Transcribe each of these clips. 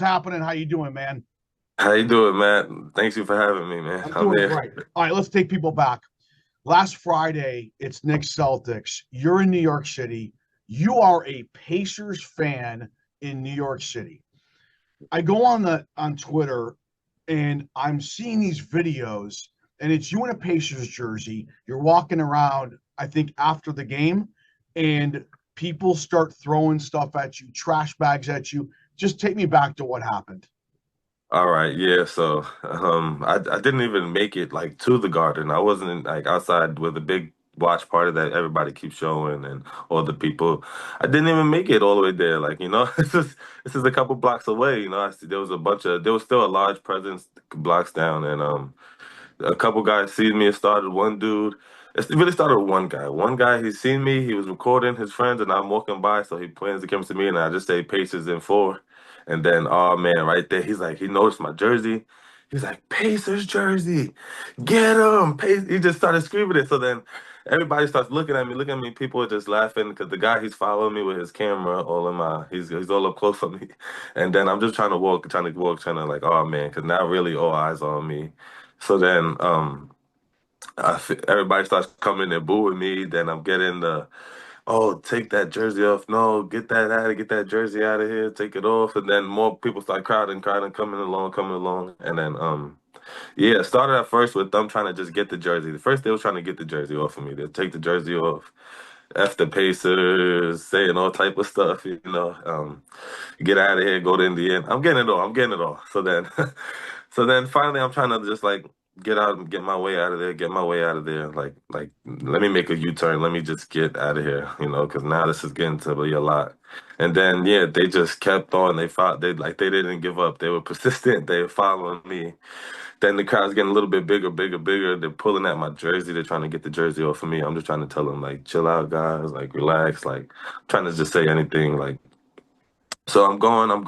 happening? How you doing, man? How you doing, Matt? Thanks you for having me, man. I'm I'm doing here. great. All right, let's take people back. Last Friday, it's Knicks Celtics. You're in New York City. You are a Pacers fan in New York City. I go on Twitter and I'm seeing these videos, and it's you in a Pacers jersey. You're walking around, I think, after the game, and people start throwing stuff at you, trash bags at you. Just take me back to what happened. All right, yeah. So, I didn't even make it like to the garden. I wasn't like outside with a big watch party that everybody keeps showing and all the people. I didn't even make it all the way there. Like, this is a couple blocks away. I see there was there was still a large presence blocks down, and a couple guys seen me. It started one dude. It really started with one guy. One guy, he seen me. He was recording his friends, and I'm walking by. So he points the camera to me, and I just say Pacers in four. And then, oh man, right there, he's like, he noticed my jersey. He's like, Pacers jersey, get him! He just started screaming it. So then everybody starts looking at me. People are just laughing because the guy he's following me with his camera, all in my, he's all up close on me. And then I'm just trying to like, oh man, because now really all eyes are on me. So then, everybody starts coming and booing me. Then I'm getting oh, take that jersey off. No, get that jersey out of here. Take it off. And then more people start crowding, coming along. And then, yeah, it started at first with them trying to just get the jersey. The first they was trying to get the jersey off of me. They'll take the jersey off. F the Pacers, saying all type of stuff. Get out of here, go to Indiana. I'm getting it all. I'm getting it all. So then, so then finally, I'm trying to just like get out and get my way out of there. Get my way out of there. Like, let me make a U-turn. Let me just get out of here. Because now this is getting to be a lot. And then, yeah, they just kept on. They fought. They didn't give up. They were persistent. They were following me. Then the crowd's getting a little bit bigger, bigger, bigger. They're pulling at my jersey. They're trying to get the jersey off of me. I'm just trying to tell them like, chill out, guys. Like, relax. Like, trying to just say anything. Like, so I'm going. I'm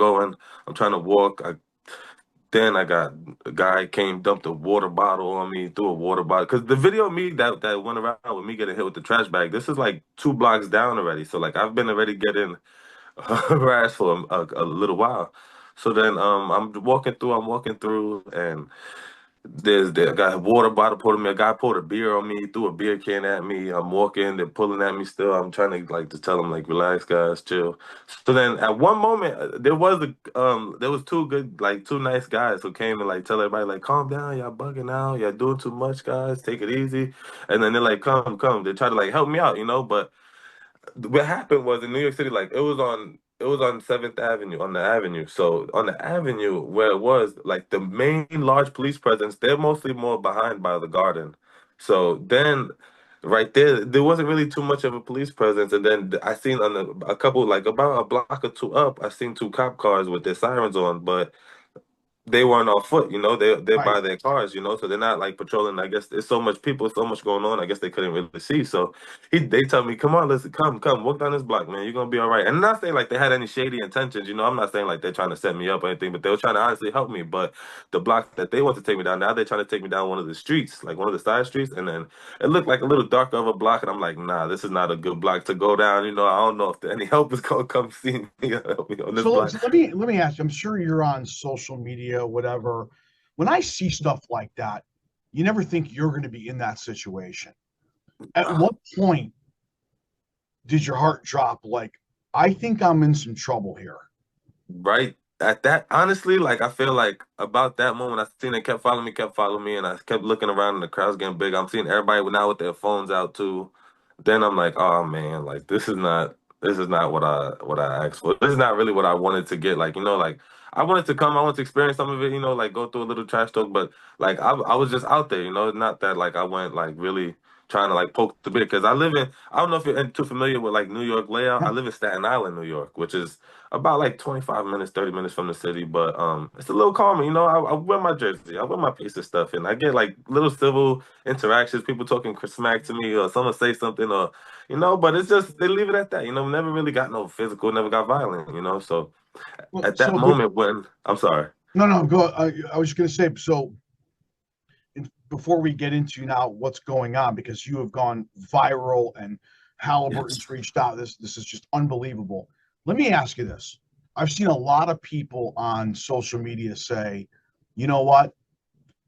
trying to walk. Then I got a guy came, dumped a water bottle on me, threw a water bottle. Because the video of me that went around with me getting hit with the trash bag, this is like 2 blocks down already. So like I've been already getting harassed for a little while. So then I'm walking through, and I got a water bottle poured on me. A guy poured a beer on me, threw a beer can at me. I'm walking, they're pulling at me still. I'm trying to like to tell them like, relax, guys, chill. So then at one moment, there was two nice guys who came and like tell everybody like, calm down, y'all bugging out, y'all doing too much, guys, take it easy. And then they're like, come. They try to like help me out. But what happened was in New York City, like it was on Seventh Avenue, on the Avenue. So on the Avenue where it was, like the main large police presence, they're mostly more behind by the garden. So then right there wasn't really too much of a police presence. And then I seen on a couple, like about a block or two up, I seen two cop cars with their sirens on, but they weren't on foot. They're Right. by their cars. So they're not like patrolling. I guess there's so much people, so much going on. I guess they couldn't really see. So they tell me, come on, listen, come, walk down this block, man. You're gonna be all right. And I'm not saying like they had any shady intentions. I'm not saying like they're trying to set me up or anything, but they were trying to honestly help me. But the block that they want to take me down, now they're trying to take me down one of the streets, like one of the side streets, and then it looked like a little darker of a block, and I'm like, nah, this is not a good block to go down. I don't know if any help is gonna come see me, help me on this So, block. so let me ask you. I'm sure you're on social media, whatever. When I see stuff like that, you never think you're going to be in that situation. At what point did your heart drop? Like, I think I'm in some trouble here. Right at that, honestly, like I feel like about that moment, I seen it kept following me, and I kept looking around, and the crowd's getting big. I'm seeing everybody now with their phones out too. Then I'm like, oh man, like this is not what I asked for. This is not really what I wanted to get. Like I wanted to experience some of it. Like go through a little trash talk, but like I was just out there. Not that like I went like really trying to like poke the bear because I don't know if you're too familiar with like New York layout. I live in Staten Island, New York, which is about like 25 minutes, 30 minutes from the city, but it's a little calmer. I wear my jersey, I wear my piece of stuff, and I get like little civil interactions, people talking smack to me, or someone say something, or but it's just they leave it at that. Never really got no physical, never got violent. So Well, at that so but moment when I'm sorry. no, no, go. I was going to say so. Before we get into now what's going on, because you have gone viral and Yes. Halliburton's reached out. This is just unbelievable. Let me ask you this. I've seen a lot of people on social media say, you know what?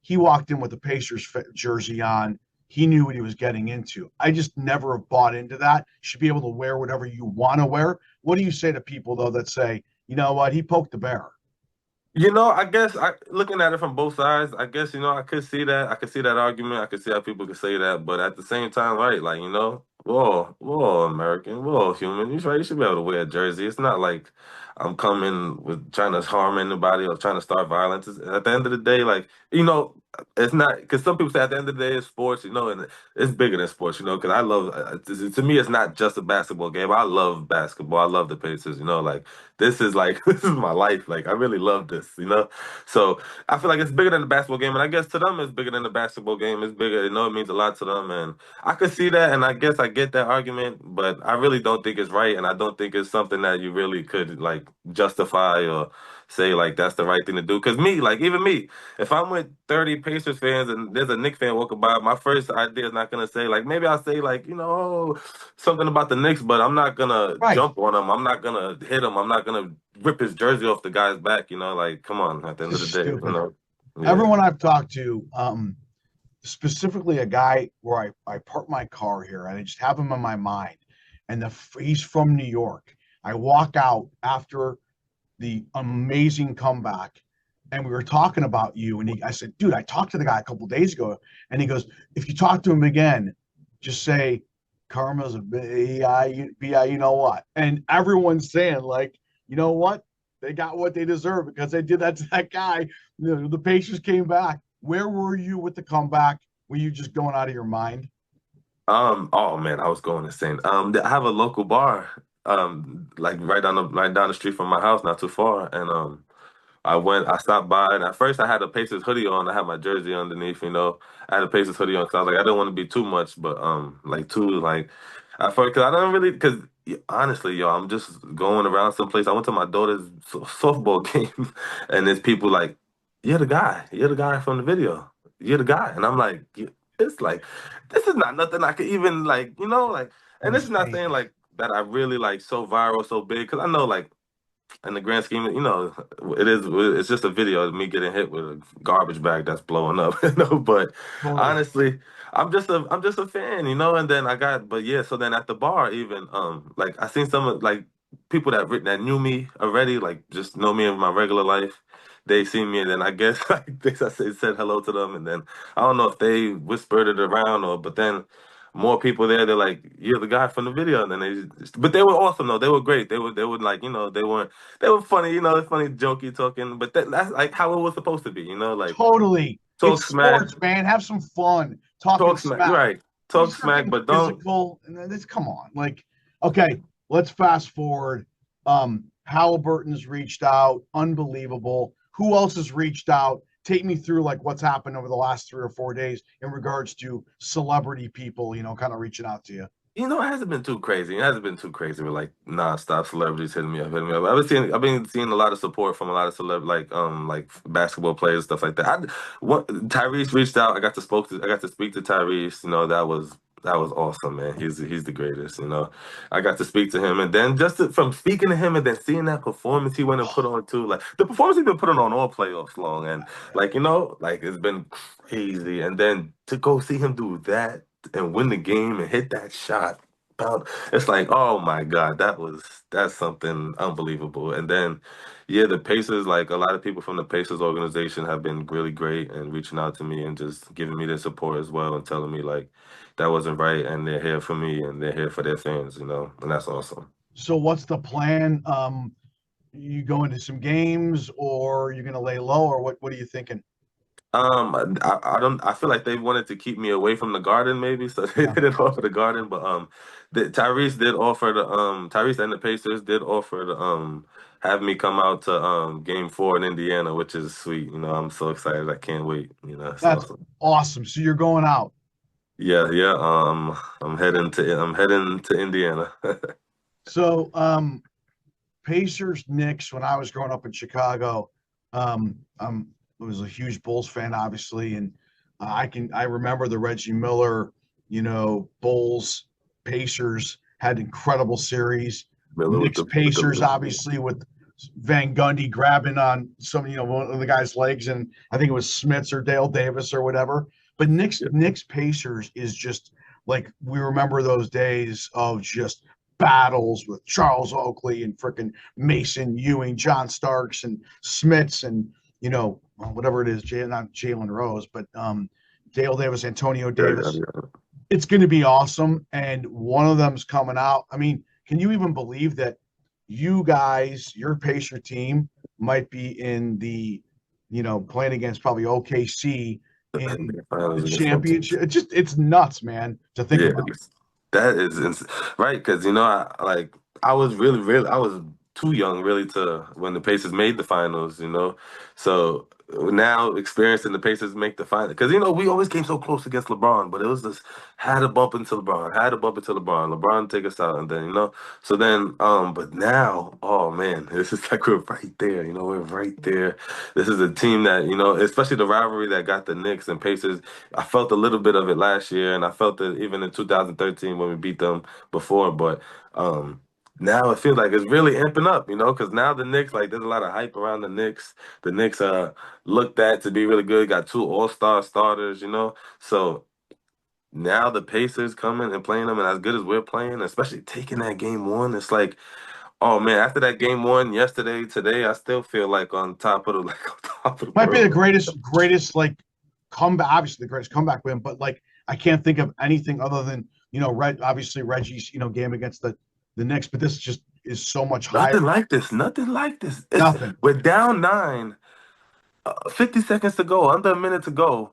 He walked in with the Pacers jersey on. He knew what he was getting into. I just never have bought into that. You should be able to wear whatever you want to wear. What do you say to people though that say, you know what, he poked the bear? I guess looking at it from both sides, I guess, I could see that. I could see that argument. I could see how people could say that. But at the same time, right, like, we're all American, we're all human. Right, you should be able to wear a jersey. It's not like I'm coming with trying to harm anybody or trying to start violence. At the end of the day, like, it's not, because some people say at the end of the day it's sports, and it's bigger than sports, because I love, to me, it's not just a basketball game. I love basketball. I love the Pacers, like, this is like, this is my life. Like, I really love this. So I feel like it's bigger than the basketball game. And I guess to them, it's bigger than the basketball game. It's bigger. It means a lot to them. And I could see that. And I guess I get that argument, but I really don't think it's right. And I don't think it's something that you really could, like, justify or say, like, that's the right thing to do. Because me, like, even me, if I'm with 30 Pacers fans and there's a Knicks fan walking by, my first idea is not going to say, like, maybe I'll say, like, something about the Knicks, but I'm not going to Right. jump on him. I'm not going to hit him. I'm not going to rip his jersey off the guy's back, like, come on, at the end This of the is day, stupid. Yeah. Everyone I've talked to, specifically a guy where I park my car here and I just have him in my mind. And he's from New York. I walk out after the amazing comeback and we were talking about you. And I said, dude, I talked to the guy a couple of days ago. And he goes, if you talk to him again, just say, karma's a bi, you know what? And everyone's saying, like, you know what? They got what they deserve because they did that to that guy. The Pacers came back. Where were you with the comeback? Were you just going out of your mind? Oh man, I was going insane. I have a local bar, like right down the street from my house, not too far, and I stopped by, and at first I had a Pacers hoodie on. I had my jersey underneath. I had a Pacers hoodie on because I was like, I didn't want to be too much, but like too like at first because I don't really because honestly, yo, I'm just going around someplace. I went to my daughter's softball game, and there's people like, you're the guy from the video, you're the guy, and I'm like, it's like this is not nothing I could even like. It And this was is not saying crazy. like that I really like so viral, so big, because I know like in the grand scheme, it's just a video of me getting hit with a garbage bag that's blowing up. But Totally. honestly, I'm just a fan. And then but yeah, so then at the bar, even like I seen some of like people that knew me already, like just know me in my regular life. They seen me, and then I guess I said hello to them, and then I don't know if they whispered it around but then more people there. They're like, "You're the guy from the video," and then but they were awesome though. They were great. They were like, they were funny, funny, jokey talking, but that's like how it was supposed to be, like Totally. talk It's smack, sports, man. Have some fun talking talk smack, smack. right? You Talk start smack, getting but don't. physical, and then this come on. Like, okay, let's fast forward. Halliburton's reached out, unbelievable. Who else has reached out? Take me through like what's happened over the last 3 or 4 days in regards to celebrity people, kind of reaching out to you. It hasn't been too crazy. It hasn't been too crazy with like nonstop celebrities hitting me up. I've been seeing a lot of support from a lot of like basketball players, stuff like that. Tyrese reached out. I got to speak to Tyrese. That was awesome, man. He's the greatest. I got to speak to him, and then from speaking to him, and then seeing that performance he went and put on too. Like the performance he's been putting on all playoffs long, and like it's been crazy. And then to go see him do that and win the game and hit that shot. It's like, oh my God, that's something unbelievable. And then, yeah, the Pacers, like a lot of people from the Pacers organization have been really great and reaching out to me and just giving me their support as well and telling me like that wasn't right and they're here for me and they're here for their fans, and that's awesome. So what's the plan? You go into some games or you're gonna lay low or what are you thinking? I don't. I feel like they wanted to keep me away from the Garden, maybe, so they Yeah. didn't offer the Garden. But Tyrese and the Pacers did offer to have me come out to Game 4 in Indiana, which is sweet. I'm so excited. I can't wait. It's That's awesome. awesome. So you're going out. Yeah, yeah. I'm heading to Indiana. So Pacers, Knicks, when I was growing up in Chicago, I was a huge Bulls fan, obviously, and I remember the Reggie Miller, Bulls, Pacers had incredible series. Miller with Knicks, the Pacers, ring. obviously with Van Gundy grabbing on some, one of the guy's legs, and I think it was Smiths or Dale Davis or whatever. But Yeah. Knicks Pacers is just like we remember those days of just battles with Charles Oakley and freaking Mason Ewing, John Starks and Smiths and whatever it is, not Jalen Rose, but Dale Davis, Antonio Yeah, Davis. yeah. It's going to be awesome, and one of them's coming out. I mean, can you even believe that you guys, your Pacer team, might be in the, playing against probably OKC The in NBA the finals against them. championship? It's nuts, man, to think Yeah, about. that is right because I was really I was too young really to when the Pacers made the finals, so now experiencing the Pacers make the final because we always came so close against LeBron, but it was just had to bump into LeBron, had to bump into LeBron take us out, and then so then but now oh man, this is like we're right there, we're right there. This is a team that especially the rivalry that got the Knicks and Pacers. I felt a little bit of it last year, and I felt it even in 2013 when we beat them before. But now it feels like it's really amping up, because now the Knicks, like, there's a lot of hype around the Knicks. The Knicks looked at to be really good, got two All-Star starters, So now the Pacers coming and playing them, and as good as we're playing, especially taking that game one, it's like, oh man, after that game one yesterday, today, I still feel like on top of the like on top of the Might be the world. greatest like comeback, obviously the greatest comeback win, but like I can't think of anything other than obviously Reggie's game against the Knicks, but this just is so much higher. Nothing like this. Nothing like this. Nothing. We're down nine, 50 seconds to go, under a minute to go.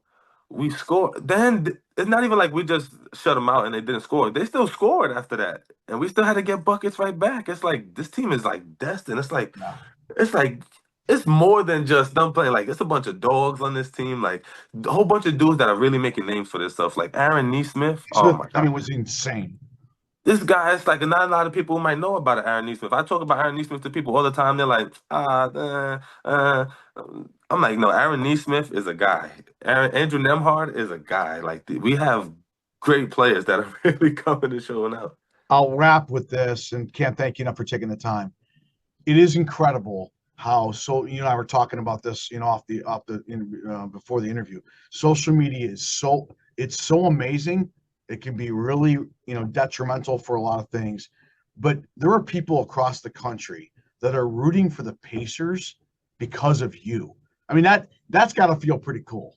We score. Then it's not even like we just shut them out and they didn't score. They still scored after that, and we still had to get buckets right back. It's like this team is like destined. Yeah. It's like it's more than just them playing. Like it's a bunch of dogs on this team. Like a whole bunch of dudes that are really making names for this stuff. Like Aaron Neesmith. Oh Smith, my I God. mean, was insane. This guy, it's like not a lot of people might know about Aaron Neesmith. I talk about Aaron Neesmith to people all the time. They're like, I'm like, no, Aaron Neesmith is a guy. Andrew Nemhard is a guy. Like we have great players that are really coming and showing out. I'll wrap with this and can't thank you enough for taking the time. It is incredible how you and I were talking about this, before the interview. Social media is it's so amazing. It can be really detrimental for a lot of things, but there are people across the country that are rooting for the Pacers because of you. I mean that's got to feel pretty cool.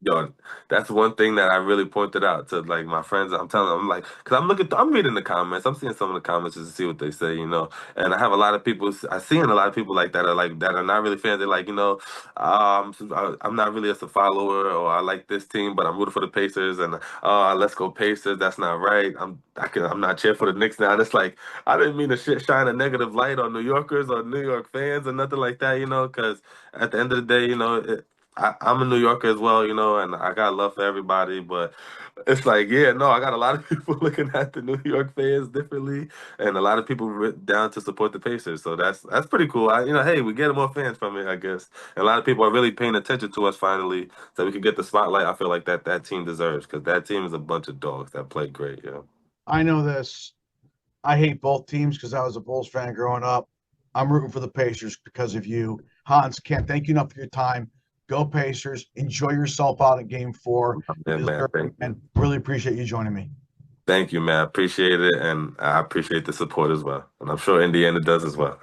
Yo, that's one thing that I really pointed out to like my friends. I'm telling them, I'm like, because I'm reading the comments. I'm seeing some of the comments just to see what they say, And I have a lot of people. I seen a lot of people like that are not really fans. They're like, I'm not really a follower, or I like this team, but I'm rooting for the Pacers, and let's go Pacers. That's not right. I'm not cheering for the Knicks now. And it's like I didn't mean to shine a negative light on New Yorkers or New York fans or nothing like that, Because at the end of the day, I'm a New Yorker as well, and I got love for everybody, but it's like, yeah, no, I got a lot of people looking at the New York fans differently, and a lot of people down to support the Pacers. So that's pretty cool. Hey, we get more fans from it, I guess. And a lot of people are really paying attention to us finally, so we can get the spotlight. I feel like that team deserves because that team is a bunch of dogs that play great. I know this. I hate both teams because I was a Bulls fan growing up. I'm rooting for the Pacers because of you. Hans, can't thank you enough for your time. Go Pacers. Enjoy yourself out in game 4. Yeah, You man, deserve it, thank you. and really appreciate you joining me. Thank you, man. I appreciate it, and I appreciate the support as well. And I'm sure Indiana does as well.